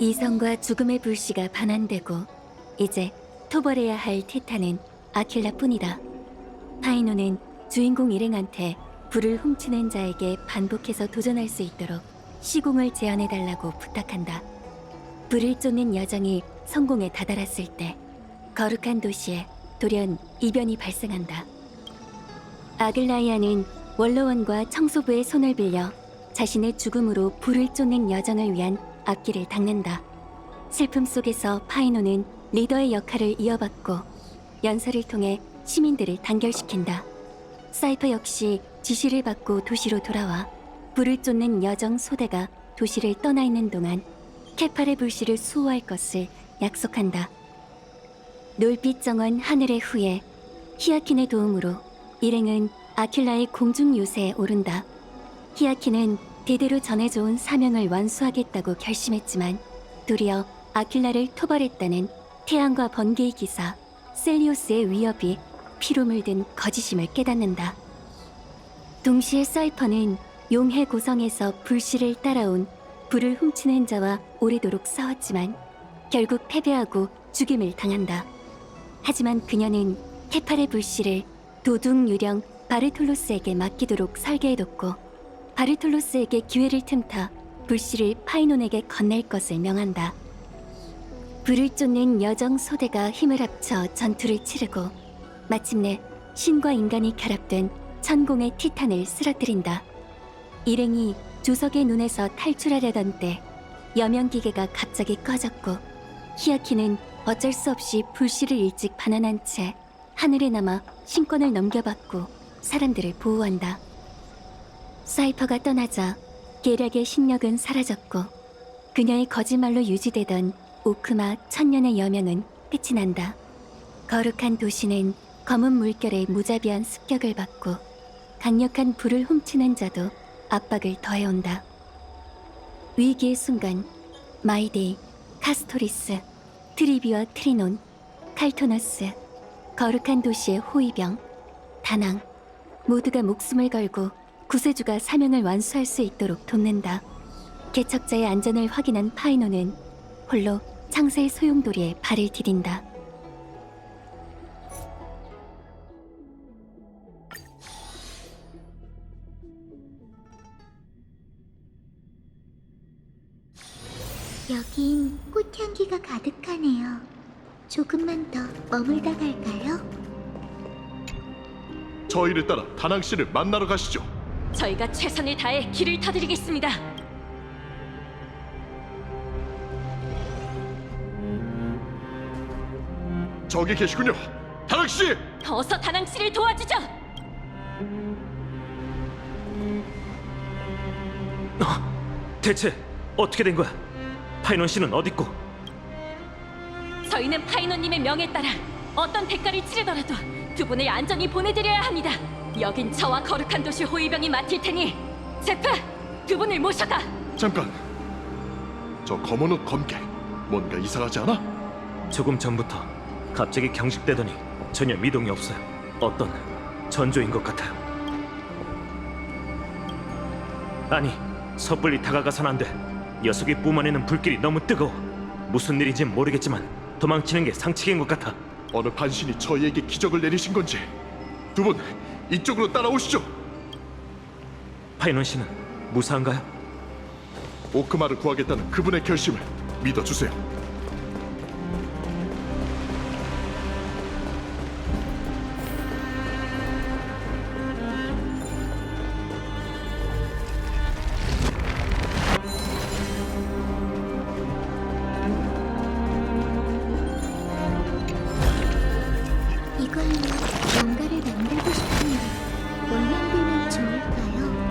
이성과 죽음의 불씨가 반환되고 이제 토벌해야 할 티탄은 아킬라뿐이다. 파이노는 주인공 일행한테 불을 훔치는 자에게 반복해서 도전할 수 있도록 시공을 제안해달라고 부탁한다. 불을 쫓는 여정이 성공에 다다랐을 때 거룩한 도시에 돌연 이변이 발생한다. 아글라이아는 원로원과 청소부의 손을 빌려 자신의 죽음으로 불을 쫓는 여정을 위한 앞길을 닦는다. 슬픔 속에서 파이노는 리더의 역할을 이어받고 연설을 통해 시민들을 단결시킨다. 사이퍼 역시 지시를 받고 도시로 돌아와 불을 쫓는 여정 소대가 도시를 떠나 있는 동안 케팔의 불씨를 수호할 것을 약속한다. 놀빛 정원 하늘의 후예 히아킨의 도움으로 일행은 아킬라의 공중 요새에 오른다. 히아킨은 대대로 전해져온 사명을 완수하겠다고 결심했지만 도리어 아킬라를 토벌했다는 태양과 번개의 기사 셀리오스의 위협이 피로 물든 거짓임을 깨닫는다. 동시에 사이퍼는 용해 고성에서 불씨를 따라온 불을 훔치는 자와 오래도록 싸웠지만 결국 패배하고 죽임을 당한다. 하지만 그녀는 케팔의 불씨를 도둑 유령 바르톨로스에게 맡기도록 설계해뒀고 바르톨로스에게 기회를 틈타 불씨를 파이논에게 건넬 것을 명한다. 불을 쫓는 여정 소대가 힘을 합쳐 전투를 치르고 마침내 신과 인간이 결합된 천공의 티탄을 쓰러뜨린다. 일행이 조석의 눈에서 탈출하려던 때 여명기계가 갑자기 꺼졌고 히아키는 어쩔 수 없이 불씨를 일찍 반환한 채 하늘에 남아 신권을 넘겨받고 사람들을 보호한다. 사이퍼가 떠나자 계략의 신력은 사라졌고 그녀의 거짓말로 유지되던 오크마 천년의 여명은 끝이 난다. 거룩한 도시는 검은 물결의 무자비한 습격을 받고 강력한 불을 훔치는 자도 압박을 더해온다. 위기의 순간 마이데이, 카스토리스, 트리비와 트리논, 칼토너스, 거룩한 도시의 호위병, 다낭 모두가 목숨을 걸고 구세주가 사명을 완수할 수 있도록 돕는다. 개척자의 안전을 확인한 파이노는 홀로 창세의 소용돌이에 발을 디딘다. 여긴 꽃향기가 가득하네요. 조금만 더 머물다 갈까요? 저희를 따라 다낭 씨를 만나러 가시죠. 저희가 최선을 다해 길을 터드리겠습니다. 저기 계시군요. 다낭 씨! 어서 다낭 씨를 도와주죠. 대체 어떻게 된 거야? 파이논 씨는 어딨고? 저희는 파이노님의 명에 따라 어떤 대가를 치르더라도 두 분을 안전히 보내드려야 합니다. 여긴 저와 거룩한 도시 호위병이 맡을 테니 제프, 두 분을 모셔가. 잠깐. 저 검은 옷 검게 뭔가 이상하지 않아? 조금 전부터 갑자기 경직되더니 전혀 미동이 없어요. 어떤 전조인 것 같아요. 아니, 섣불리 다가가선 안 돼. 녀석이 뿜어내는 불길이 너무 뜨거워. 무슨 일인진 모르겠지만 도망치는 게 상책인 것 같아. 어느 반신이 저희에게 기적을 내리신 건지 두 분 이쪽으로 따라오시죠. 파이논 씨는 무사한가요? 오크마를 구하겠다는 그분의 결심을 믿어주세요. 이걸로 뭔가를 만들고 싶은데 뭘 만들면 좋을까요?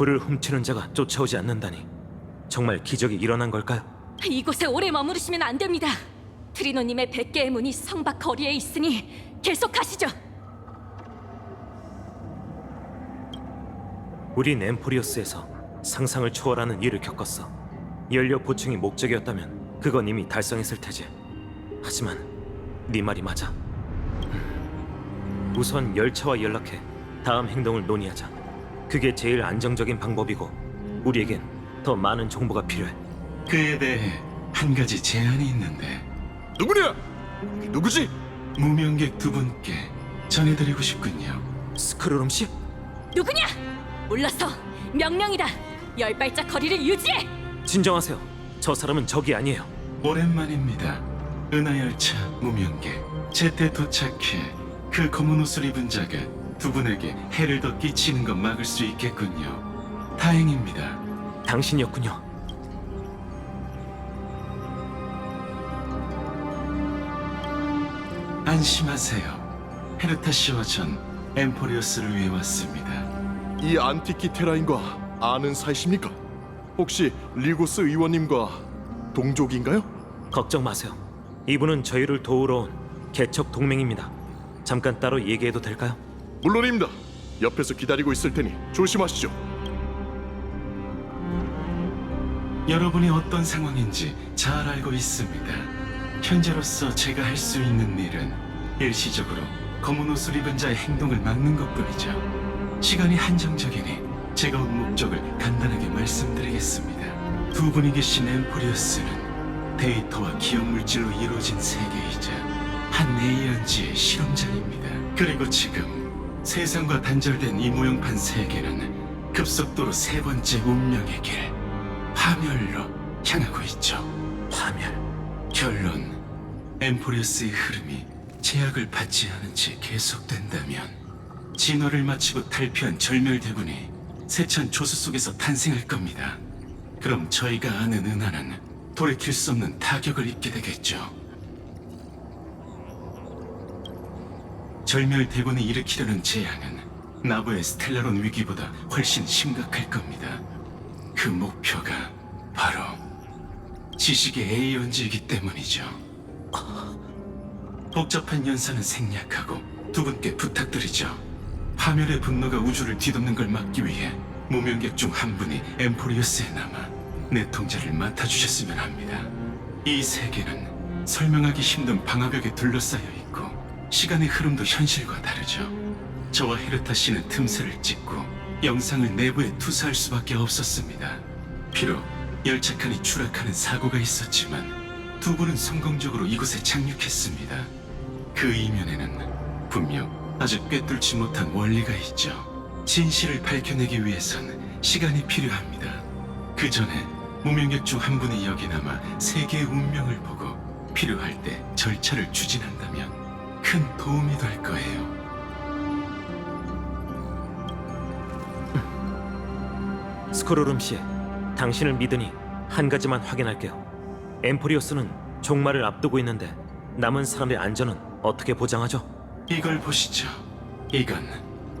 불을 훔치는 자가 쫓아오지 않는다니 정말 기적이 일어난 걸까요? 이곳에 오래 머무르시면 안 됩니다. 트리노님의 100개의 문이 성박 거리에 있으니 계속하시죠. 우린 엠포리오스에서 상상을 초월하는 일을 겪었어. 연료 보충이 목적이었다면 그건 이미 달성했을 테지. 하지만 네 말이 맞아. 우선 열차와 연락해 다음 행동을 논의하자. 그게 제일 안정적인 방법이고 우리에겐 더 많은 정보가 필요해. 그에 대해 한 가지 제안이 있는데 누구냐? 누구지? 무명객 두 분께 전해드리고 싶군요. 스크루름 씨? 누구냐? 물러서 명령이다. 10발짝 거리를 유지해. 진정하세요. 저 사람은 적이 아니에요. 오랜만입니다. 은하열차 무명객 제때 도착해 그 검은 옷을 입은 자가 두 분에게 해를 더 끼치는 것 막을 수 있겠군요. 다행입니다. 당신이었군요. 안심하세요. 헤르타 씨와 전 엠포리오스를 위해 왔습니다. 이 안티키 테라인과 아는 사이십니까? 혹시 리고스 의원님과 동족인가요? 걱정 마세요. 이분은 저희를 도우러 온 개척 동맹입니다. 잠깐 따로 얘기해도 될까요? 물론입니다. 옆에서 기다리고 있을 테니 조심하시죠. 여러분이 어떤 상황인지 잘 알고 있습니다. 현재로서 제가 할 수 있는 일은 일시적으로 검은 옷을 입은 자의 행동을 막는 것뿐이죠. 시간이 한정적이니 제가 온 목적을 간단하게 말씀드리겠습니다. 두 분이 계신 엠포리어스는 데이터와 기억물질로 이루어진 세계이자 한 에이언지의 실험장입니다. 그리고 지금 세상과 단절된 이 모형판 세계는 급속도로 세 번째 운명의 길 파멸로 향하고 있죠. 파멸. 결론, 엠포리어스의 흐름이 제약을 받지 않은 채 계속된다면 진화를 마치고 탈피한 절멸대군이 세찬 조수 속에서 탄생할 겁니다. 그럼 저희가 아는 은하는 돌이킬 수 없는 타격을 입게 되겠죠. 절멸대군이 일으키려는 재앙은 나부의 스텔라론 위기보다 훨씬 심각할 겁니다. 그 목표가 바로 지식의 에이언즈이기 때문이죠. 복잡한 연산은 생략하고 두 분께 부탁드리죠. 파멸의 분노가 우주를 뒤덮는 걸 막기 위해 무명객 중 한 분이 엠포리우스에 남아 내 통제를 맡아주셨으면 합니다. 이 세계는 설명하기 힘든 방화벽에 둘러싸여 있고 시간의 흐름도 현실과 다르죠. 저와 헤르타 씨는 틈새를 찍고 영상을 내부에 투사할 수밖에 없었습니다. 비록 열차칸이 추락하는 사고가 있었지만 두 분은 성공적으로 이곳에 착륙했습니다. 그 이면에는 분명 아직 꿰뚫지 못한 원리가 있죠. 진실을 밝혀내기 위해선 시간이 필요합니다. 그 전에 무명객 중 한 분이 여기 남아 세계의 운명을 보고 필요할 때 절차를 추진한다면 큰 도움이 될 거예요. 스크로름 씨, 당신을 믿으니 한 가지만 확인할게요. 엠포리오스는 종말을 앞두고 있는데 남은 사람의 안전은 어떻게 보장하죠? 이걸 보시죠. 이건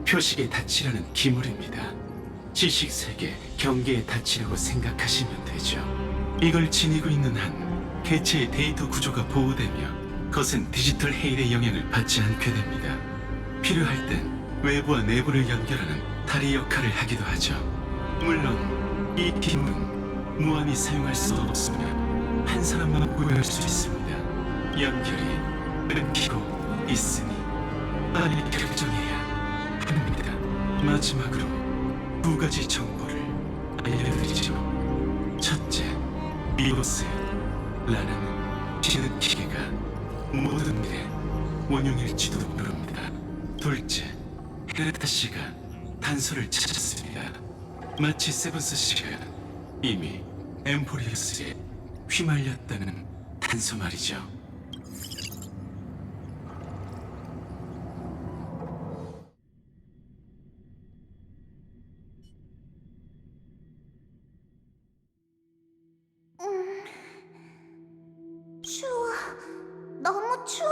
표식의 닻이라는 기물입니다. 지식 세계 경계의 닻이라고 생각하시면 되죠. 이걸 지니고 있는 한 개체의 데이터 구조가 보호되며 거센 디지털 해일의 영향을 받지 않게 됩니다. 필요할 땐 외부와 내부를 연결하는 다리 역할을 하기도 하죠. 물론 이 기물은 무한히 사용할 수 없으며 한 사람만 구현할 수 있습니다. 연결이 끊기고 있으니 빨리 결정해야 합니다. 마지막으로 두 가지 정보를 알려드리죠. 첫째, 리고스라는 지는 기계가 모든 일의 원흉일지도 모릅니다. 둘째, 헤르타 씨가 단서를 찾았습니다. 마치 세븐스 씨가 이미 엠포리우스에 휘말렸다는 단서 말이죠. 추워. 너무 추워.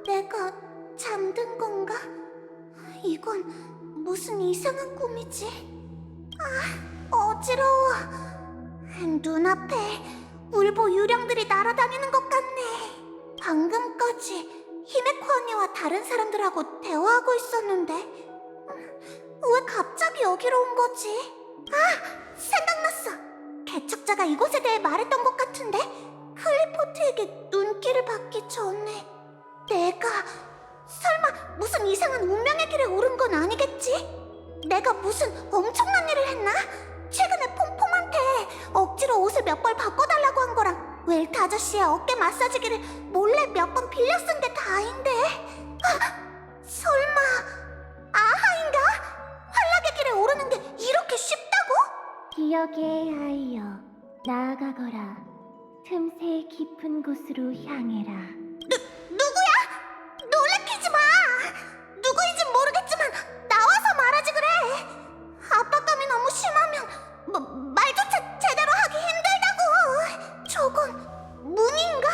내가 잠든 건가? 이건 무슨 이상한 꿈이지? 어지러워. 눈앞에 울보 유령들이 날아다니는 것 같네. 방금까지 히메코 언니와 다른 사람들하고 대화하고 있었는데 왜 갑자기 여기로 온 거지? 아! 생각났어! 개척자가 이곳에 대해 말했던 것 같은데 클리포트에게 눈길을 받기 전에 내가 설마 무슨 이상한 운명의 길에 오른 건 아니겠지? 내가 무슨 엄청난 일을 했나? 최근에 폼폼한테 억지로 옷을 몇 벌 바꿔달라고 한 거랑 웰트 아저씨의 어깨 마사지기를 몰래 몇 번 빌려 쓴 게 다인데 설마 아하인가? 환락의 길에 오르는 게 이렇게 쉽다고? 기억의 아이여 나아가거라 틈새 깊은 곳으로 향해라 누구야? 놀래키지 마! 누구인진 모르겠지만 나와서 말하지 그래! 압박감이 너무 심하면 말조차 제대로 하기 힘들다고! 저건 문인가?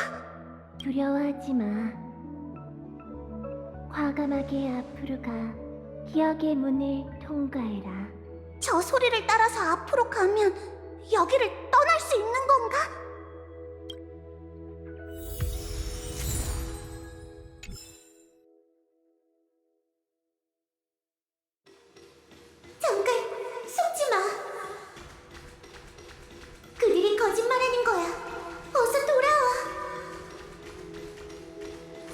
두려워하지 마 과감하게 앞으로 가 기억의 문을 통과해라 저 소리를 따라서 앞으로 가면 여기를 떠날 수 있는 건가? 잠깐 속지 마. 그들이 거짓말하는 거야. 어서 돌아와.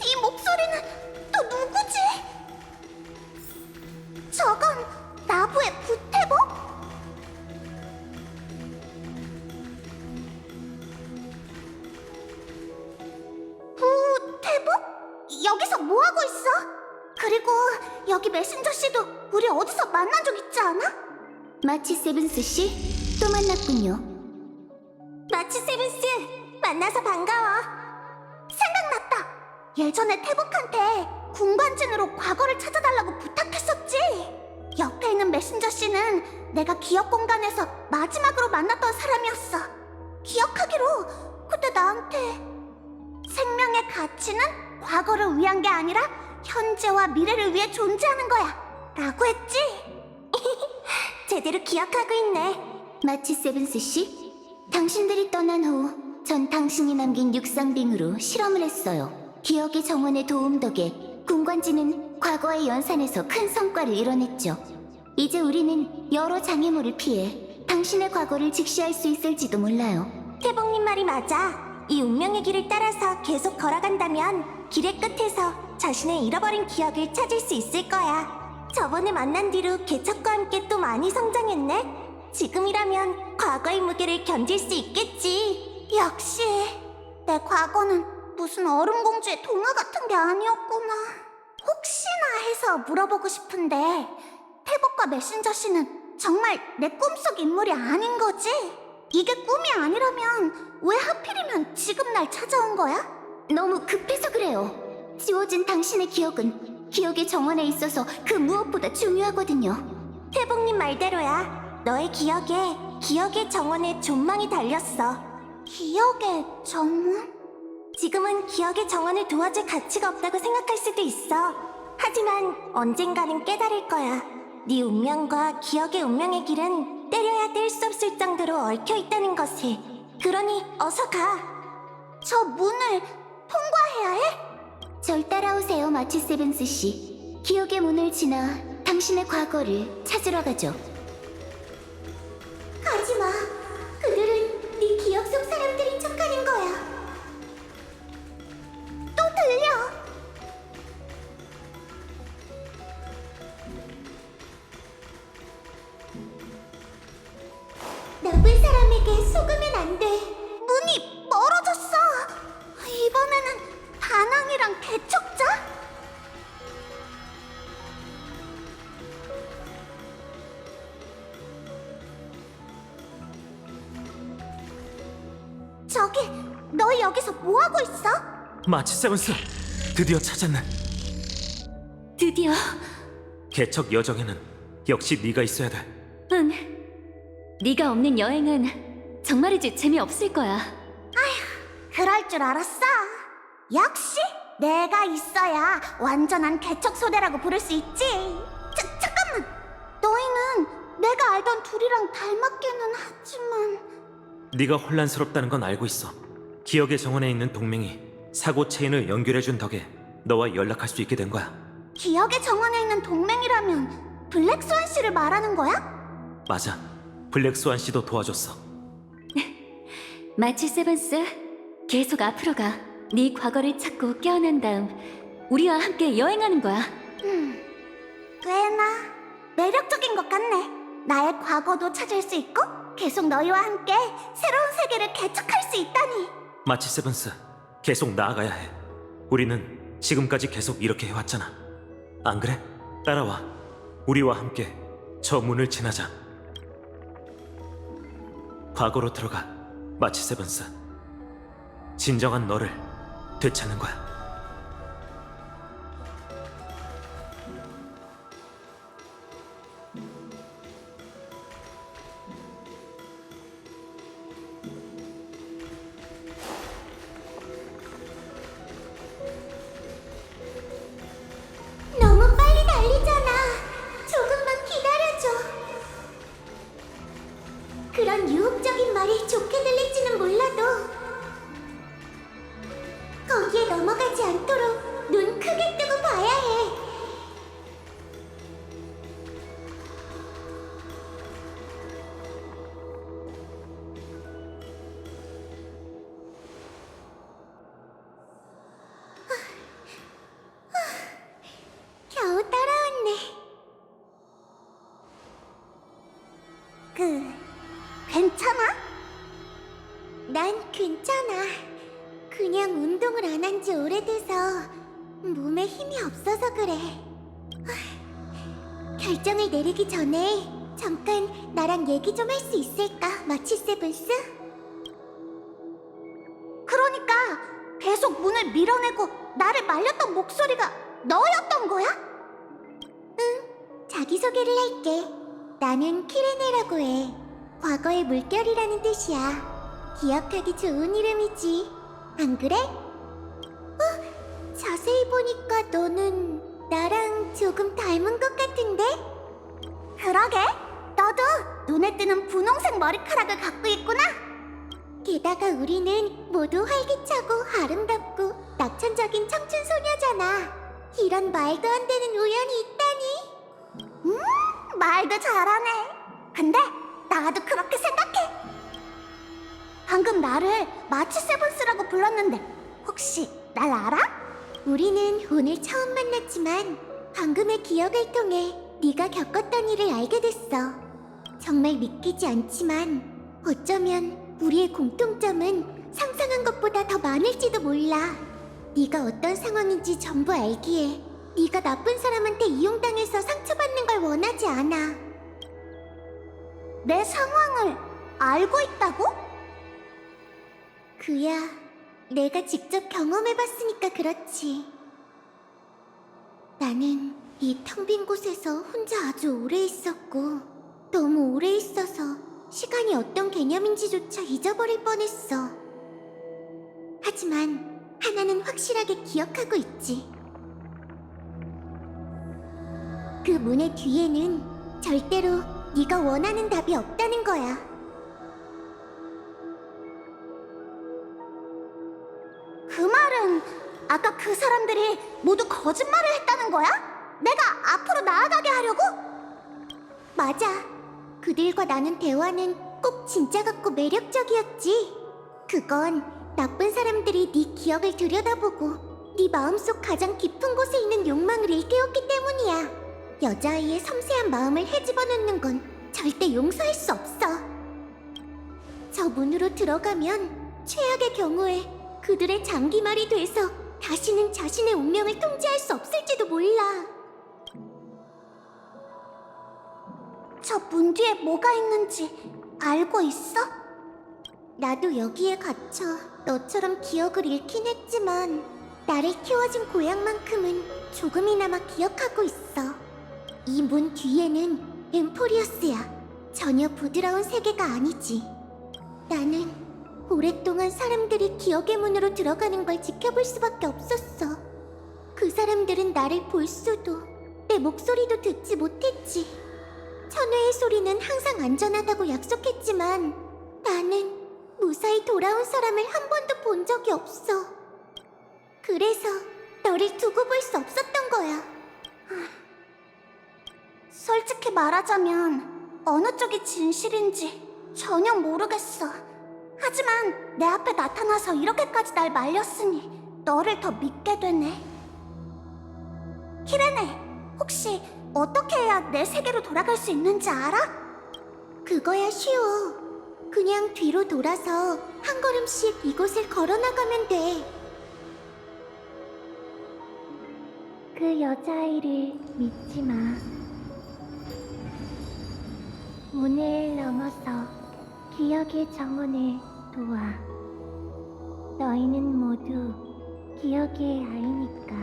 이 목소리는 또 누구지? 저건 나부의 부태복? 부태복? 여기서 뭐하고 있어? 그리고 여기 메신저 씨도 우리 어디서 만난 적 있지 않아? 마치 세븐스 씨? 또 만났군요 마치 세븐스! 만나서 반가워. 생각났다. 예전에 태복한테 군관진으로 과거를 찾아달라고 부탁했었지. 옆에 있는 메신저 씨는 내가 기억 공간에서 마지막으로 만났던 사람이었어. 기억하기로 그때 나한테 생명의 가치는 과거를 위한 게 아니라 현재와 미래를 위해 존재하는 거야 라고 했지. 제대로 기억하고 있네. 마치 세븐스 씨? 당신들이 떠난 후 전 당신이 남긴 육상빙으로 실험을 했어요 기억의 정원의 도움 덕에 군관지는 과거의 연산에서 큰 성과를 이뤄냈죠 이제 우리는 여러 장애물을 피해 당신의 과거를 직시할 수 있을지도 몰라요 태복님 말이 맞아. 이 운명의 길을 따라서 계속 걸어간다면 길의 끝에서 자신의 잃어버린 기억을 찾을 수 있을 거야. 저번에 만난 뒤로 개척과 함께 또 많이 성장했네. 지금이라면 과거의 무게를 견딜 수 있겠지. 역시 내 과거는 무슨 얼음공주의 동화 같은 게 아니었구나. 혹시나 해서 물어보고 싶은데 태복과 메신저 씨는 정말 내 꿈속 인물이 아닌 거지? 이게 꿈이 아니라면 왜 하필이면 지금 날 찾아온 거야? 너무 급해서 그래요 지워진 당신의 기억은 기억의 정원에 있어서 그 무엇보다 중요하거든요 태복님 말대로야. 너의 기억에 기억의 정원에 존망이 달렸어. 기억의 정원? 지금은 기억의 정원을 도와줄 가치가 없다고 생각할 수도 있어. 하지만 언젠가는 깨달을 거야. 네 운명과 기억의 운명의 길은 때려야 뗄 수 없을 정도로 얽혀있다는 것을. 그러니 어서 가. 저 문을 통과해야 해? 절 따라오세요 마치 세븐스 씨 기억의 문을 지나 당신의 과거를 찾으러 가죠 가지마. 그들은 네 기억 속 사람들인 척하는 거야. 또 들려. 나쁜 사람에게 속으면 안 돼. 문이 멀어졌어. 이번에는 다낭이랑 개척자? 저기, 너 여기서 뭐하고 있어? 마치 세븐스 드디어 찾았네 드디어. 개척 여정에는 역시 네가 있어야 돼 응. 네가 없는 여행은 정말이지 재미없을 거야. 그럴 줄 알았어. 역시 내가 있어야 완전한 개척소대라고 부를 수 있지. 잠깐만. 너희는 내 내가 알던 둘이랑 닮았기는 하지만 네가 혼란스럽다는 건 알고 있어. 기억의 정원에 있는 동맹이 사고 체인을 연결해준 덕에 너와 연락할 수 있게 된 거야. 기억의 정원에 있는 동맹이라면 블랙스완 씨를 말하는 거야? 맞아. 블랙스완 씨도 도와줬어. 마치 세븐스, 계속 앞으로 가. 네 과거를 찾고 깨어난 다음 우리와 함께 여행하는 거야. 꽤나 매력적인 것 같네. 나의 과거도 찾을 수 있고 계속 너희와 함께 새로운 세계를 개척할 수 있다니. 마치 세븐스, 계속 나아가야 해. 우리는 지금까지 계속 이렇게 해왔잖아. 안 그래? 따라와. 우리와 함께 저 문을 지나자. 과거로 들어가, 마치 세븐스. 진정한 너를 되찾는 거야. 너무 빨리 달리잖아. 조금만 기다려줘. 그런 유혹적인 말이 좋게 들릴지는 몰라도 거기에 넘어가지 않도록 눈 크게 뜨고 봐야 해. 겨우 따라왔네. 괜찮아? 난 괜찮아. 그냥 운동을 안 한 지 오래돼서 몸에 힘이 없어서 그래. 결정을 내리기 전에 잠깐 나랑 얘기 좀 할 수 있을까, 마치 세븐스? 그러니까 계속 문을 밀어내고 나를 말렸던 목소리가 너였던 거야? 응, 자기소개를 할게. 나는 키레네라고 해. 과거의 물결이라는 뜻이야. 기억하기 좋은 이름이지. 안 그래? 자세히 보니까 너는 나랑 조금 닮은 것 같은데? 그러게, 너도 눈에 띄는 분홍색 머리카락을 갖고 있구나. 게다가 우리는 모두 활기차고 아름답고 낙천적인 청춘 소녀잖아. 이런 말도 안 되는 우연이 있다니. 말도 잘하네. 근데 나도 그렇게 생각해. 방금 나를 마치 세븐스라고 불렀는데 혹시 날 알아? 우리는 오늘 처음 만났지만 방금의 기억을 통해 네가 겪었던 일을 알게 됐어. 정말 믿기지 않지만 어쩌면 우리의 공통점은 상상한 것보다 더 많을지도 몰라. 네가 어떤 상황인지 전부 알기에 네가 나쁜 사람한테 이용당해서 상처받는 걸 원하지 않아. 내 상황을 알고 있다고? 그야 내가 직접 경험해봤으니까 그렇지. 나는 이 텅 빈 곳에서 혼자 아주 오래 있었고 너무 오래 있어서 시간이 어떤 개념인지조차 잊어버릴 뻔했어. 하지만 하나는 확실하게 기억하고 있지. 그 문의 뒤에는 절대로 네가 원하는 답이 없다는 거야. 그 말은 아까 그 사람들이 모두 거짓말을 했다는 거야? 내가 앞으로 나아가게 하려고? 맞아. 그들과 나눈 대화는 꼭 진짜 같고 매력적이었지. 그건 나쁜 사람들이 네 기억을 들여다보고 네 마음속 가장 깊은 곳에 있는 욕망을 일깨웠기 때문이야. 여자아이의 섬세한 마음을 헤집어놓는 건 절대 용서할 수 없어. 저 문으로 들어가면 최악의 경우에 그들의 장기말이 돼서 다시는 자신의 운명을 통제할 수 없을지도 몰라. 저 문 뒤에 뭐가 있는지 알고 있어? 나도 여기에 갇혀 너처럼 기억을 잃긴 했지만 나를 키워준 고향만큼은 조금이나마 기억하고 있어. 이 문 뒤에는 엠포리어스야. 전혀 부드러운 세계가 아니지. 나는 오랫동안 사람들이 기억의 문으로 들어가는 걸 지켜볼 수밖에 없었어. 그 사람들은 나를 볼 수도 내 목소리도 듣지 못했지. 천회의 소리는 항상 안전하다고 약속했지만 나는 무사히 돌아온 사람을 한 번도 본 적이 없어. 그래서 너를 두고 볼 수 없었던 거야. 솔직히 말하자면 어느 쪽이 진실인지 전혀 모르겠어. 하지만 내 앞에 나타나서 이렇게까지 날 말렸으니 너를 더 믿게 되네. 키레네, 혹시 어떻게 해야 내 세계로 돌아갈 수 있는지 알아? 그거야 쉬워. 그냥 뒤로 돌아서 한 걸음씩 이곳을 걸어나가면 돼. 그 여자아이를 믿지 마. 문을 넘어서 기억의 정원을 도와. 너희는 모두 기억의 아이니까.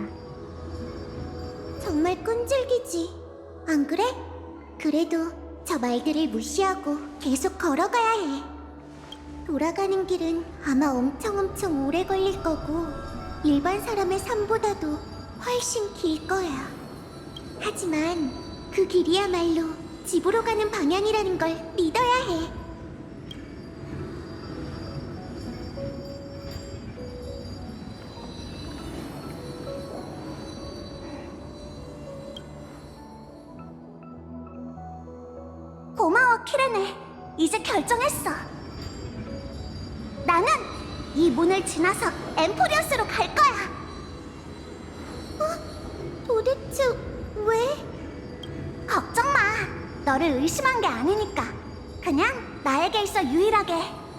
정말 끈질기지, 안 그래? 그래도 저 말들을 무시하고 계속 걸어가야 해. 돌아가는 길은 아마 엄청 오래 걸릴 거고 일반 사람의 삶보다도 훨씬 길 거야. 하지만 그 길이야말로 집으로 가는 방향이라는 걸 믿어야 해. 고마워, 키레네. 이제 결정했어. 나는 이 문을 지나서 엠포리어스로 갈 거야. 도대체 왜? 걱정 마. 너를 의심한 게 아니니까. 그냥 나에게 있어 유일하게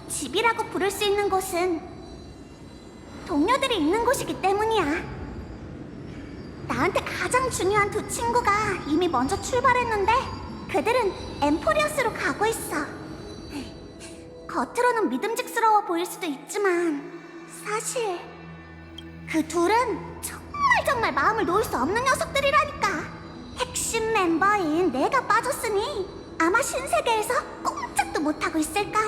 집이라고 부를 수 있는 곳은 동료들이 있는 곳이기 때문이야. 나한테 가장 중요한 두 친구가 이미 먼저 출발했는데 그들은 엠포리어스로 가고 있어. 겉으로는 믿음직스러워 보일 수도 있지만 사실 그 둘은 정말 마음을 놓을 수 없는 녀석들이라니까. 핵심 멤버인 내가 빠졌으니 아마 신세계에서 꼼짝도 못하고 있을걸?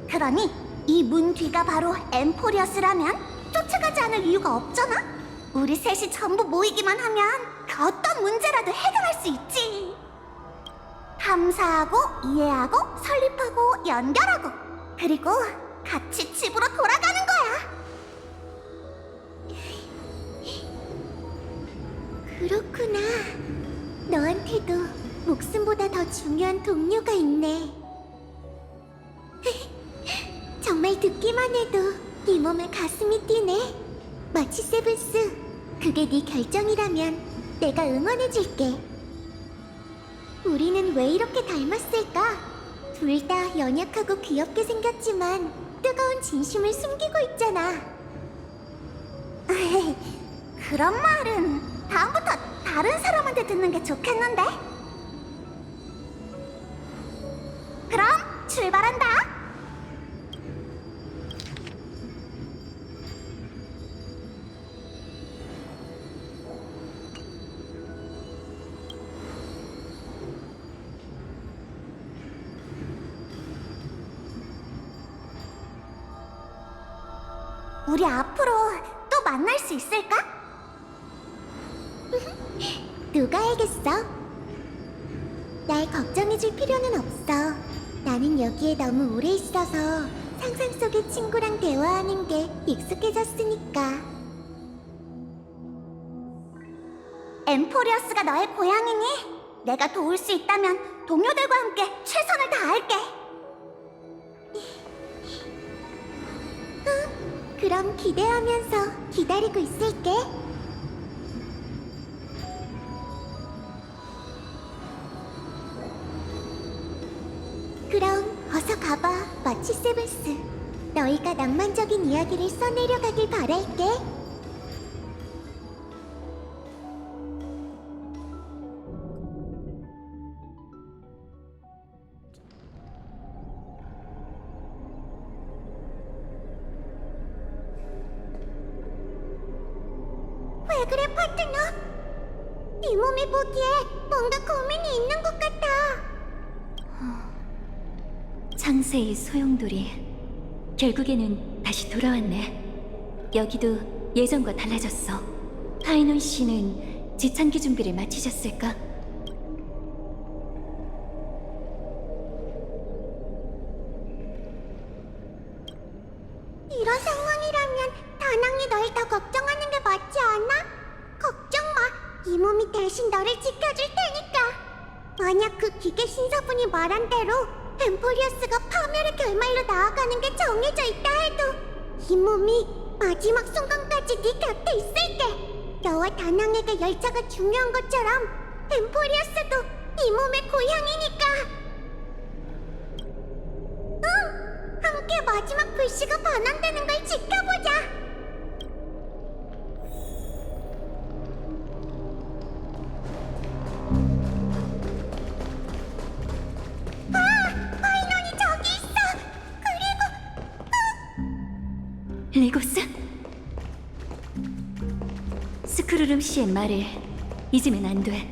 그러니 이 문 뒤가 바로 엠포리어스라면 쫓아가지 않을 이유가 없잖아? 우리 셋이 전부 모이기만 하면 그 어떤 문제라도 해결할 수 있지. 탐사하고 이해하고 설립하고 연결하고 그리고 같이 집으로 돌아가는 거야. 그렇구나. 너한테도 목숨보다 더 중요한 동료가 있네. 정말 듣기만 해도 네 몸에 가슴이 뛰네. 마치 세븐스, 그게 네 결정이라면 내가 응원해줄게. 우리는 왜 이렇게 닮았을까? 둘 다 연약하고 귀엽게 생겼지만 뜨거운 진심을 숨기고 있잖아. 그런 말은 다음부터 다른 사람한테 듣는 게 좋겠는데? 그럼 출발한다. 우리 앞으로 또 만날 수 있을까? 누가 알겠어? 날 걱정해줄 필요는 없어. 나는 여기에 너무 오래 있어서 상상 속의 친구랑 대화하는 게 익숙해졌으니까. 엠포리어스가 너의 고향이니 내가 도울 수 있다면 동료들과 함께 최선을 다할게. 그럼 기대하면서 기다리고 있을게. 그럼 어서 가봐, 마치 세븐스. 너희가 낭만적인 이야기를 써내려가길 바랄게. 왜 그래, 파트너? 네 몸이 보기에 뭔가 고민이 있는 것 같아. 창세의 소용돌이 결국에는 다시 돌아왔네. 여기도 예전과 달라졌어. 파이논 씨는 지창기 준비를 마치셨을까? 이런 상황이라면 다낭이 널 더 걱정하는 게 맞지 않아? 걱정 마. 이 몸이 대신 너를 지켜줄 테니까. 만약 그 기계 신사분이 말한 대로 엠포리어스가 파멸의 결말로 나아가는 게 정해져 있다 해도 이 몸이 마지막 순간까지 네 곁에 있을게. 너와 다낭에게 열차가 중요한 것처럼 엠포리어스도 이 몸의 고향이니까. 응! 함께 마지막 불씨가 반환되는 걸 지켜보자. 파이논이 저기 있어. 그리고 리고스? 스크루름 씨의 말을 잊으면 안 돼.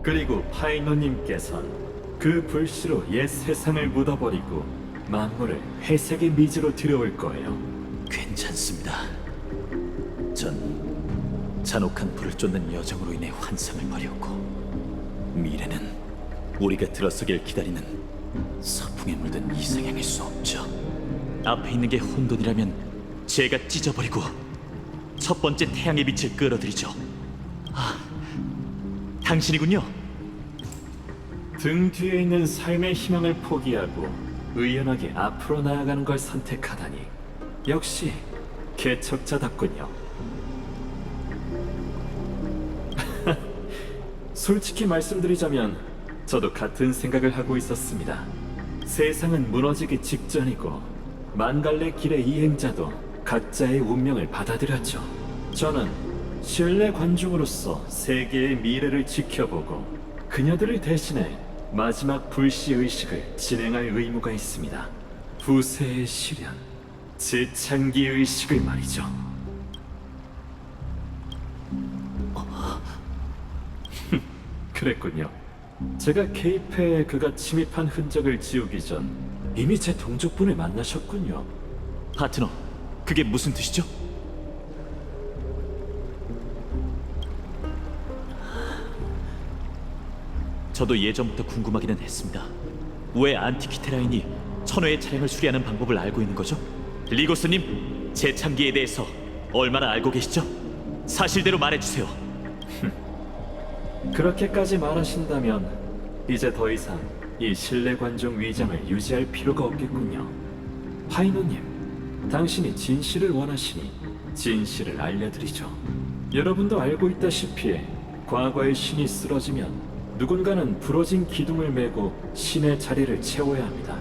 그리고 파이노님께선 그 불씨로 옛 세상을 묻어버리고 만물을 회색의 미지로 들여올 거예요. 괜찮습니다. 전 잔혹한 불을 쫓는 여정으로 인해 환상을 버렸고 미래는 우리가 들어서길 기다리는 서풍에 물든 이상향일 수 없죠. 앞에 있는 게 혼돈이라면 제가 찢어버리고 첫 번째 태양의 빛을 끌어들이죠. 아, 당신이군요. 등 뒤에 있는 삶의 희망을 포기하고 의연하게 앞으로 나아가는 걸 선택하다니 역시 개척자답군요. 솔직히 말씀드리자면 저도 같은 생각을 하고 있었습니다. 세상은 무너지기 직전이고 만갈래 길의 이행자도 각자의 운명을 받아들였죠. 저는 신뢰 관중으로서 세계의 미래를 지켜보고 그녀들을 대신해 마지막 불씨 의식을 진행할 의무가 있습니다. 부세의 시련, 재창기 의식을 말이죠. 그랬군요. 제가 케이페에 그가 침입한 흔적을 지우기 전 이미 제 동족분을 만나셨군요. 파트너, 그게 무슨 뜻이죠? 저도 예전부터 궁금하기는 했습니다. 왜 안티키테라인이 천회의 차량을 수리하는 방법을 알고 있는 거죠? 리고스님, 재창기에 대해서 얼마나 알고 계시죠? 사실대로 말해주세요. 그렇게까지 말하신다면 이제 더 이상 이 신뢰 관종 위장을 유지할 필요가 없겠군요. 파이노님, 당신이 진실을 원하시니 진실을 알려드리죠. 여러분도 알고 있다시피 과거의 신이 쓰러지면 누군가는 부러진 기둥을 메고 신의 자리를 채워야 합니다.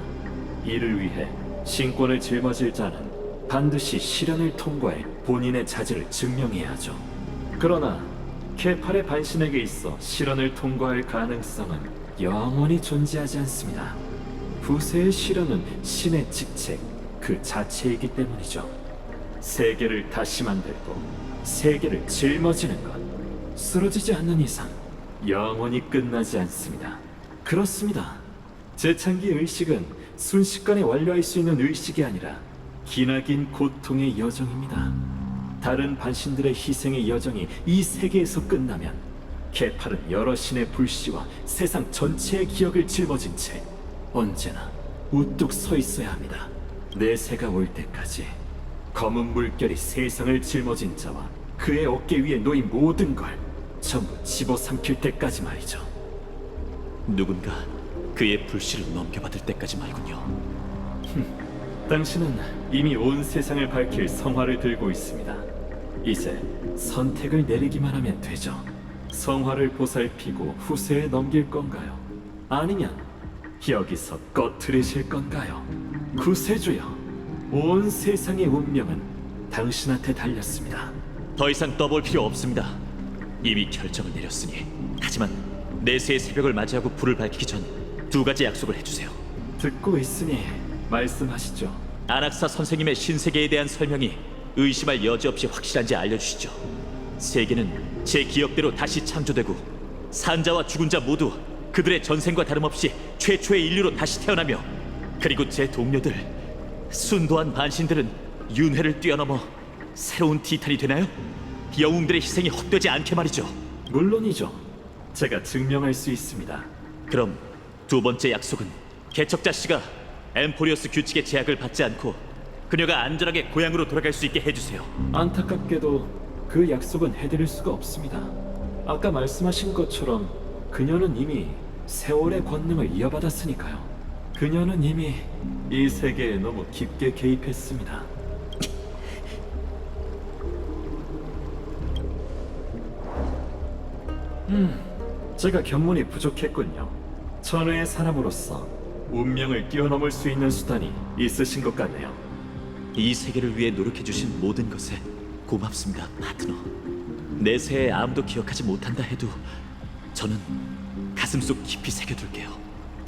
이를 위해 신권을 짊어질 자는 반드시 시련을 통과해 본인의 자질을 증명해야 하죠. 그러나 케팔의 반신에게 있어 시련을 통과할 가능성은 영원히 존재하지 않습니다. 부세의 시련은 신의 직책 그 자체이기 때문이죠. 세계를 다시 만들고 세계를 짊어지는 것, 쓰러지지 않는 이상 영원히 끝나지 않습니다. 그렇습니다. 재창기 의식은 순식간에 완료할 수 있는 의식이 아니라 기나긴 고통의 여정입니다. 다른 반신들의 희생의 여정이 이 세계에서 끝나면 케팔은 여러 신의 불씨와 세상 전체의 기억을 짊어진 채 언제나 우뚝 서 있어야 합니다. 내세가 올 때까지 검은 물결이 세상을 짊어진 자와 그의 어깨 위에 놓인 모든 걸 전부 집어삼킬 때까지 말이죠. 누군가 그의 불씨를 넘겨받을 때까지 말군요. 당신은 이미 온 세상을 밝힐 성화를 들고 있습니다. 이제 선택을 내리기만 하면 되죠. 성화를 보살피고 후세에 넘길 건가요? 아니면 여기서 꺼트리실 건가요? 구세주여, 온 세상의 운명은 당신한테 달렸습니다. 더 이상 떠볼 필요 없습니다. 이미 결정을 내렸으니. 하지만 내세의 새벽을 맞이하고 불을 밝히기 전 두 가지 약속을 해주세요. 듣고 있으니 말씀하시죠. 아낙사 선생님의 신세계에 대한 설명이 의심할 여지 없이 확실한지 알려주시죠. 세계는 제 기억대로 다시 창조되고 산자와 죽은 자 모두 그들의 전생과 다름없이 최초의 인류로 다시 태어나며, 그리고 제 동료들, 순도한 반신들은 윤회를 뛰어넘어 새로운 티탄이 되나요? 영웅들의 희생이 헛되지 않게 말이죠. 물론이죠. 제가 증명할 수 있습니다. 그럼 두 번째 약속은 개척자 씨가 엠포리오스 규칙의 제약을 받지 않고 그녀가 안전하게 고향으로 돌아갈 수 있게 해주세요. 안타깝게도 그 약속은 해드릴 수가 없습니다. 아까 말씀하신 것처럼 그녀는 이미 세월의 권능을 이어받았으니까요. 그녀는 이미 이 세계에 너무 깊게 개입했습니다. 제가 견문이 부족했군요. 천혜의 사람으로서 운명을 뛰어넘을 수 있는 수단이 있으신 것 같네요. 이 세계를 위해 노력해주신 모든 것에 고맙습니다, 파트너. 내세에 아무도 기억하지 못한다 해도 저는 가슴속 깊이 새겨둘게요.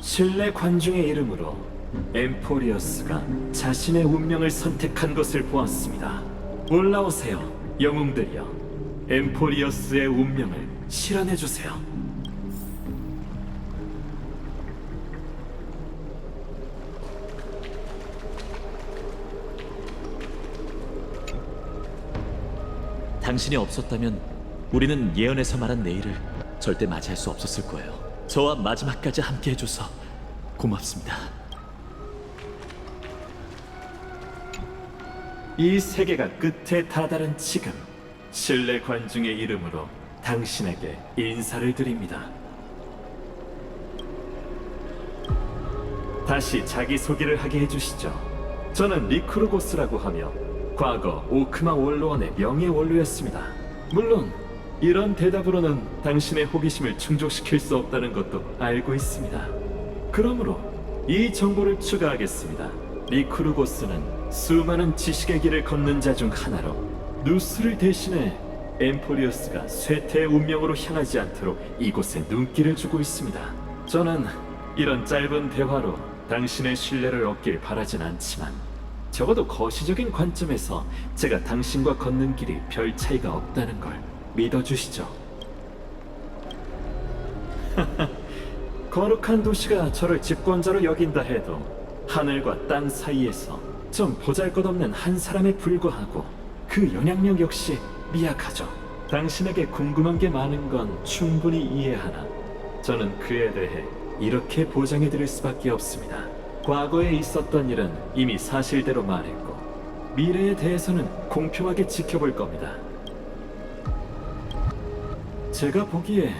신뢰 관중의 이름으로 엠포리어스가 자신의 운명을 선택한 것을 보았습니다. 올라오세요, 영웅들이여. 엠포리어스의 운명을 실현해주세요. 당신이 없었다면 우리는 예언에서 말한 내일을 절대 맞이할 수 없었을 거예요. 저와 마지막까지 함께 해줘서 고맙습니다. 이 세계가 끝에 다다른 지금, 신뢰 관중의 이름으로 당신에게 인사를 드립니다. 다시 자기소개를 하게 해주시죠. 저는 리크로고스라고 하며 과거 오크마 원로원의 명예원로였습니다. 물론 이런 대답으로는 당신의 호기심을 충족시킬 수 없다는 것도 알고 있습니다. 그러므로 이 정보를 추가하겠습니다. 리크루고스는 수많은 지식의 길을 걷는 자 중 하나로 누스를 대신해 엠포리어스가 쇠퇴의 운명으로 향하지 않도록 이곳에 눈길을 주고 있습니다. 저는 이런 짧은 대화로 당신의 신뢰를 얻길 바라진 않지만 적어도 거시적인 관점에서 제가 당신과 걷는 길이 별 차이가 없다는 걸 믿어주시죠. 거룩한 도시가 저를 집권자로 여긴다 해도 하늘과 땅 사이에서 좀 보잘것없는 한 사람에 불과하고 그 영향력 역시 미약하죠. 당신에게 궁금한 게 많은 건 충분히 이해하나 저는 그에 대해 이렇게 보장해드릴 수밖에 없습니다. 과거에 있었던 일은 이미 사실대로 말했고 미래에 대해서는 공평하게 지켜볼 겁니다. 제가 보기에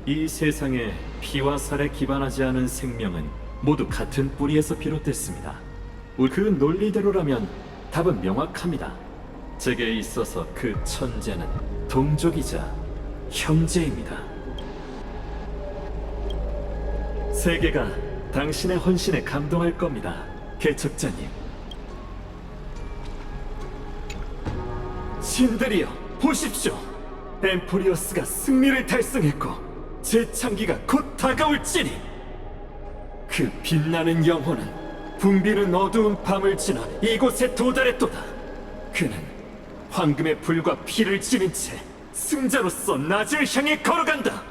이 세상에 피와 살에 기반하지 않은 생명은 모두 같은 뿌리에서 비롯됐습니다. 그 논리대로라면 답은 명확합니다. 제게 있어서 그 천재는 동족이자 형제입니다. 세계가 당신의 헌신에 감동할 겁니다, 개척자님. 신들이여, 보십시오. 엠포리어스가 승리를 달성했고 재창기가 곧 다가올지니 그 빛나는 영혼은 붐비는 어두운 밤을 지나 이곳에 도달했도다. 그는 황금의 불과 피를 지닌 채 승자로서 낮을 향해 걸어간다.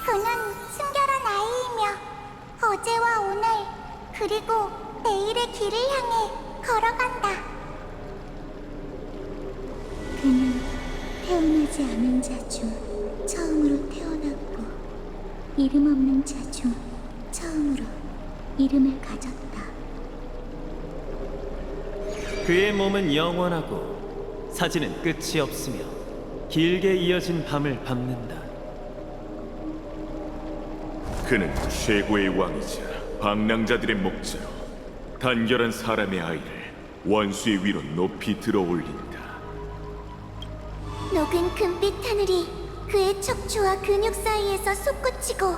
그는 순결한 아이이며 어제와 오늘 그리고 내일의 길을 향해 걸어간다. 그는 태어나지 않은 자 중 처음으로 태어났고 이름 없는 자 중 처음으로 이름을 가졌다. 그의 몸은 영원하고 사지는 끝이 없으며 길게 이어진 밤을 밟는다. 그는 최고의 왕이자 방랑자들의 목자로 단결한 사람의 아이를 원수의 위로 높이 들어올린다. 녹은 금빛 하늘이 그의 척추와 근육 사이에서 솟구치고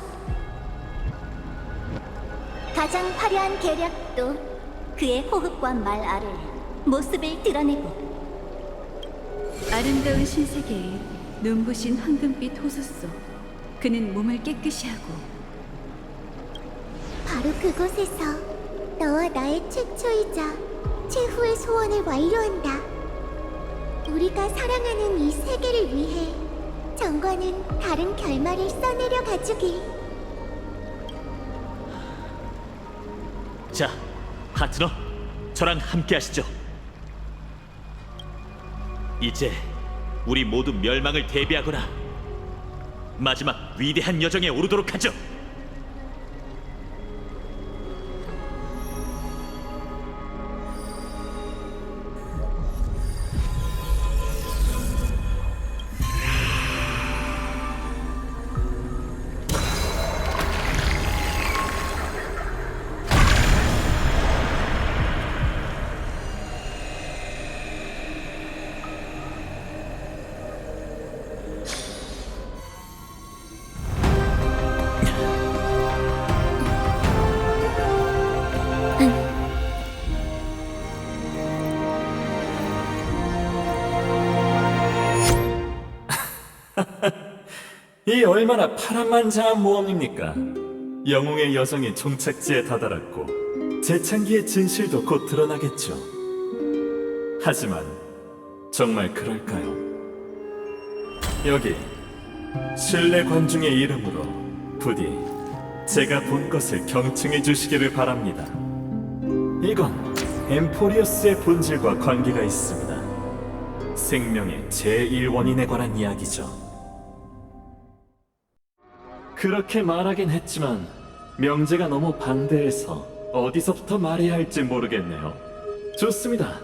가장 화려한 계략도 그의 호흡과 말 아래 모습을 드러내고 아름다운 신세계에 눈부신 황금빛 호수 속 그는 몸을 깨끗이 하고 바로 그곳에서 너와 나의 최초이자 최후의 소원을 완료한다. 우리가 사랑하는 이 세계를 위해 정관은 다른 결말을 써내려 가주길. 자, 파트너, 저랑 함께 하시죠. 이제 우리 모두 멸망을 대비하거나 마지막 위대한 여정에 오르도록 하죠. 이 얼마나 파란만장한 모험입니까? 영웅의 여정이 종착지에 다다랐고 재창기의 진실도 곧 드러나겠죠. 하지만 정말 그럴까요? 여기 신뢰 관중의 이름으로 부디 제가 본 것을 경청해 주시기를 바랍니다. 이건 엠포리어스의 본질과 관계가 있습니다. 생명의 제1원인에 관한 이야기죠. 그렇게 말하긴 했지만 명제가 너무 방대해서 어디서부터 말해야 할지 모르겠네요. 좋습니다.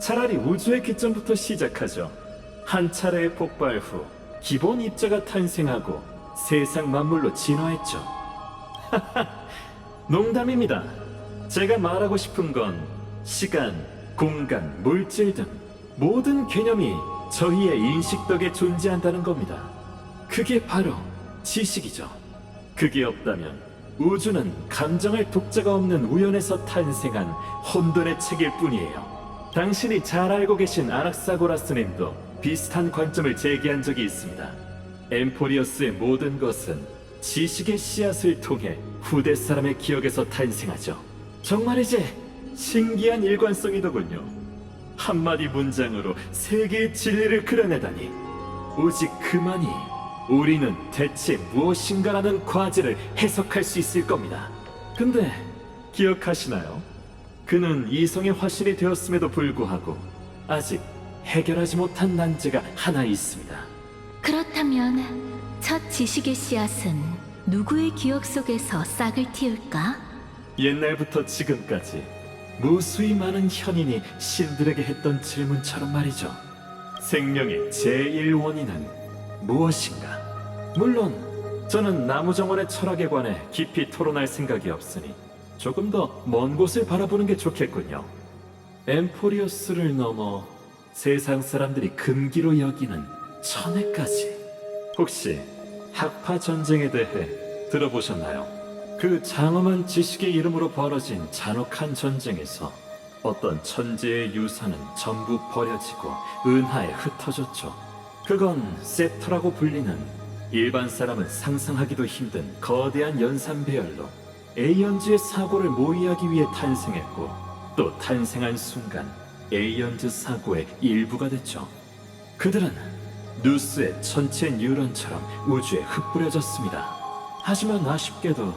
차라리 우주의 기점부터 시작하죠. 한 차례의 폭발 후 기본 입자가 탄생하고 세상 만물로 진화했죠. 농담입니다. 제가 말하고 싶은 건 시간, 공간, 물질 등 모든 개념이 저희의 인식 덕에 존재한다는 겁니다. 그게 바로 지식이죠. 그게 없다면 우주는 감정할 독자가 없는 우연에서 탄생한 혼돈의 책일 뿐이에요. 당신이 잘 알고 계신 아낙사고라스님도 비슷한 관점을 제기한 적이 있습니다. 엠포리어스의 모든 것은 지식의 씨앗을 통해 후대 사람의 기억에서 탄생하죠. 정말이지 신기한 일관성이더군요. 한마디 문장으로 세계의 진리를 그려내다니. 오직 그만이 우리는 대체 무엇인가라는 과제를 해석할 수 있을 겁니다. 근데 기억하시나요? 그는 이성의 화신이 되었음에도 불구하고 아직 해결하지 못한 난제가 하나 있습니다. 그렇다면 첫 지식의 씨앗은 누구의 기억 속에서 싹을 틔울까? 옛날부터 지금까지 무수히 많은 현인이 신들에게 했던 질문처럼 말이죠. 생명의 제1원인은 무엇인가? 물론 저는 나무정원의 철학에 관해 깊이 토론할 생각이 없으니 조금 더 먼 곳을 바라보는 게 좋겠군요. 엠포리어스를 넘어 세상 사람들이 금기로 여기는 천혜까지. 혹시 학파 전쟁에 대해 들어보셨나요? 그 장엄한 지식의 이름으로 벌어진 잔혹한 전쟁에서 어떤 천재의 유산은 전부 버려지고 은하에 흩어졌죠. 그건 셉터라고 불리는 일반 사람은 상상하기도 힘든 거대한 연산 배열로 에이언즈의 사고를 모의하기 위해 탄생했고, 또 탄생한 순간 에이언즈 사고의 일부가 됐죠. 그들은 누스의 전체 뉴런처럼 우주에 흩뿌려졌습니다. 하지만 아쉽게도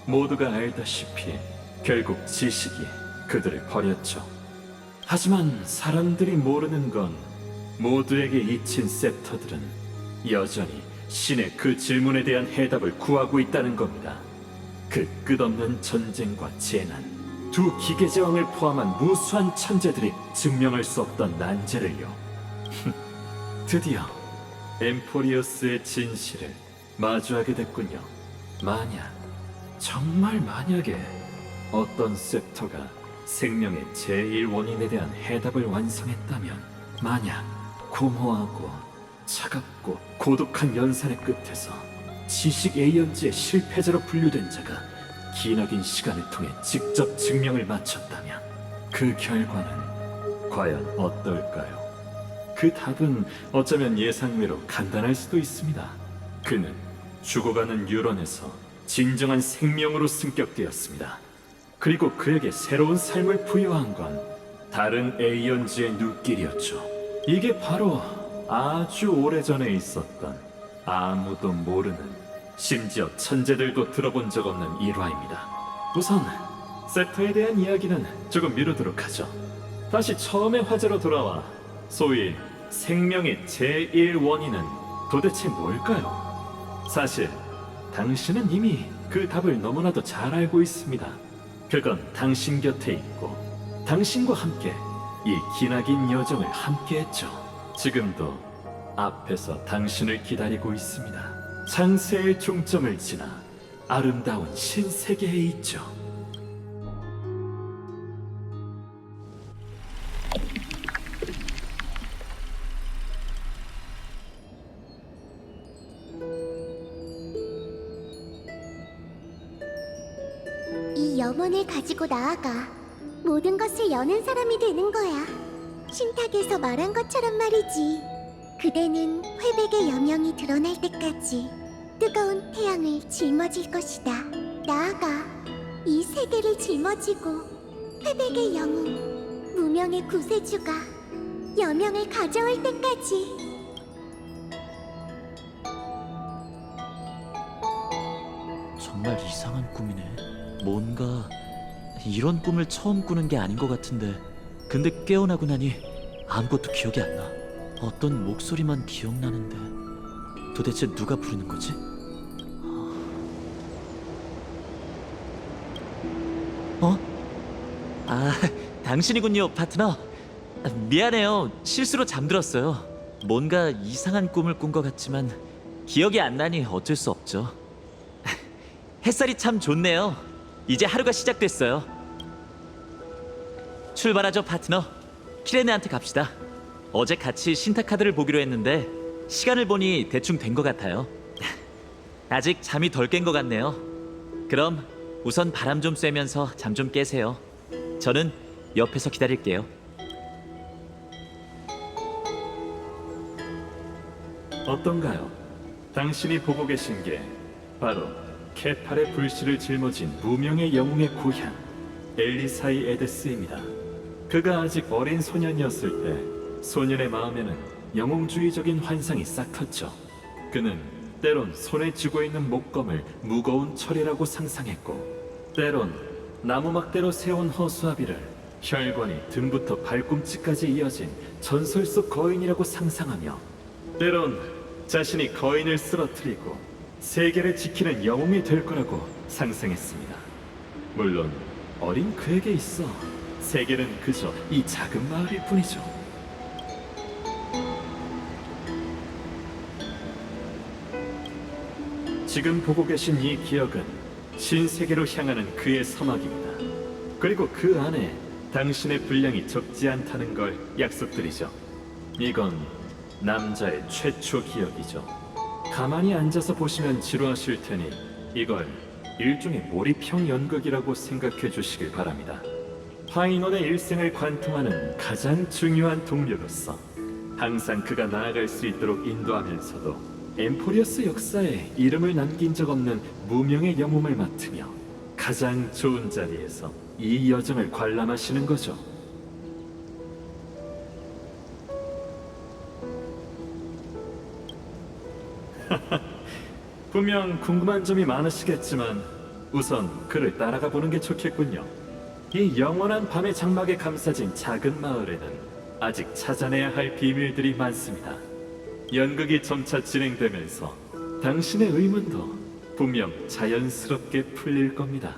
모두가 알다시피 결국 지식이 그들을 버렸죠. 하지만 사람들이 모르는 건 모두에게 잊힌 셉터들은 여전히 신의 그 질문에 대한 해답을 구하고 있다는 겁니다. 그 끝없는 전쟁과 재난, 두 기계제왕을 포함한 무수한 천재들이 증명할 수 없던 난제를요. 드디어 엠포리어스의 진실을 마주하게 됐군요. 만약, 정말 만약에 어떤 셉터가 생명의 제1원인에 대한 해답을 완성했다면, 만약 공허하고 차갑고 고독한 연산의 끝에서 지식 에이언즈의 실패자로 분류된 자가 기나긴 시간을 통해 직접 증명을 마쳤다면 그 결과는 과연 어떨까요? 그 답은 어쩌면 예상외로 간단할 수도 있습니다. 그는 죽어가는 유런에서 진정한 생명으로 승격되었습니다. 그리고 그에게 새로운 삶을 부여한 건 다른 에이언즈의 눈길이었죠. 이게 바로 아주 오래전에 있었던 아무도 모르는, 심지어 천재들도 들어본 적 없는 일화입니다. 우선 세터에 대한 이야기는 조금 미루도록 하죠. 다시 처음의 화제로 돌아와 소위 생명의 제1원인은 도대체 뭘까요? 사실 당신은 이미 그 답을 너무나도 잘 알고 있습니다. 그건 당신 곁에 있고 당신과 함께 이 기나긴 여정을 함께했죠. 지금도 앞에서 당신을 기다리고 있습니다. 창세의 중점을 지나 아름다운 신세계에 있죠. 이 염원을 가지고 나아가 모든 것을 여는 사람이 되는 거야. 신탁에서 말한 것처럼 말이지. 그대는 회백의 여명이 드러날 때까지 뜨거운 태양을 짊어질 것이다. 나아가 이 세계를 짊어지고 회백의 영웅, 무명의 구세주가 여명을 가져올 때까지. 정말 이상한 꿈이네. 뭔가 이런 꿈을 처음 꾸는 게 아닌 것 같은데, 근데 깨어나고 나니 아무것도 기억이 안 나. 어떤 목소리만 기억나는데 도대체 누가 부르는 거지? 어? 아, 당신이군요, 파트너. 미안해요. 실수로 잠들었어요. 뭔가 이상한 꿈을 꾼 것 같지만 기억이 안 나니 어쩔 수 없죠. 햇살이 참 좋네요. 이제 하루가 시작됐어요. 출발하죠, 파트너. 키레네한테 갑시다. 어제 같이 신탁카드를 보기로 했는데 시간을 보니 대충 된 것 같아요. 아직 잠이 덜 깬 것 같네요. 그럼 우선 바람 좀 쐬면서 잠 좀 깨세요. 저는 옆에서 기다릴게요. 어떤가요? 당신이 보고 계신 게 바로 케팔의 불씨를 짊어진 무명의 영웅의 고향 엘리사이 에데스입니다. 그가 아직 어린 소년이었을 때 소년의 마음에는 영웅주의적인 환상이 싹 텄죠. 그는 때론 손에 쥐고 있는 목검을 무거운 철이라고 상상했고, 때론 나무막대로 세운 허수아비를 혈관이 등부터 발꿈치까지 이어진 전설 속 거인이라고 상상하며, 때론 자신이 거인을 쓰러뜨리고 세계를 지키는 영웅이 될 거라고 상상했습니다. 물론 어린 그에게 있어 세계는 그저 이 작은 마을일 뿐이죠. 지금 보고 계신 이 기억은 신세계로 향하는 그의 서막입니다. 그리고 그 안에 당신의 분량이 적지 않다는 걸 약속드리죠. 이건 남자의 최초 기억이죠. 가만히 앉아서 보시면 지루하실 테니 이걸 일종의 몰입형 연극이라고 생각해 주시길 바랍니다. 파이논의 일생을 관통하는 가장 중요한 동료로서 항상 그가 나아갈 수 있도록 인도하면서도 엠포리어스 역사에 이름을 남긴 적 없는 무명의 영웅을 맡으며 가장 좋은 자리에서 이 여정을 관람하시는 거죠. 분명 궁금한 점이 많으시겠지만 우선 그를 따라가 보는 게 좋겠군요. 이 영원한 밤의 장막에 감싸진 작은 마을에는 아직 찾아내야 할 비밀들이 많습니다. 연극이 점차 진행되면서 당신의 의문도 분명 자연스럽게 풀릴 겁니다.